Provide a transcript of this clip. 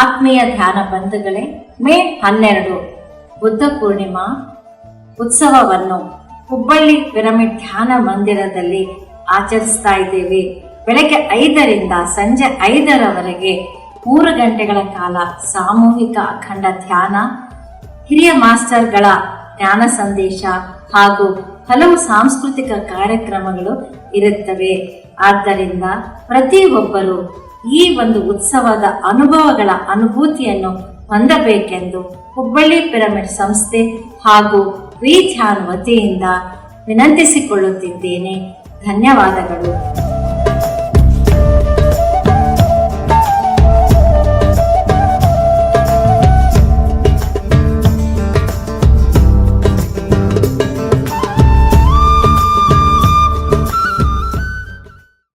ಆತ್ಮೀಯ ಧ್ಯಾನ ಬಂಧುಗಳೇ, ಮೇ 12 ಬುದ್ಧ ಪೂರ್ಣಿಮಾ ಉತ್ಸವವನ್ನು ಹುಬ್ಬಳ್ಳಿ ಪಿರಮಿಡ್ ಧ್ಯಾನ ಮಂದಿರದಲ್ಲಿ ಆಚರಿಸ್ತಾ ಇದ್ದೇವೆ. ಬೆಳಗ್ಗೆ 5ರಿಂದ ಸಂಜೆ 5ರವರೆಗೆ 3 ಗಂಟೆಗಳ ಕಾಲ ಸಾಮೂಹಿಕ ಅಖಂಡ ಧ್ಯಾನ, ಹಿರಿಯ ಮಾಸ್ಟರ್ಗಳ ಜ್ಞಾನ ಸಂದೇಶ ಹಾಗೂ ಹಲವು ಸಾಂಸ್ಕೃತಿಕ ಕಾರ್ಯಕ್ರಮಗಳು ಇರುತ್ತವೆ. ಆದ್ದರಿಂದ ಪ್ರತಿಯೊಬ್ಬರು ಈ ಒಂದು ಉತ್ಸವದ ಅನುಭೂತಿಯನ್ನು ಹೊಂದಬೇಕೆಂದು ಹುಬ್ಬಳ್ಳಿ ಪಿರಮಿಡ್ ಸಂಸ್ಥೆ ಹಾಗೂ ವಿ ಧ್ಯಾನ್ ವತಿಯಿಂದ ವಿನಂತಿಸಿಕೊಳ್ಳುತ್ತಿದ್ದೇನೆ. ಧನ್ಯವಾದಗಳು.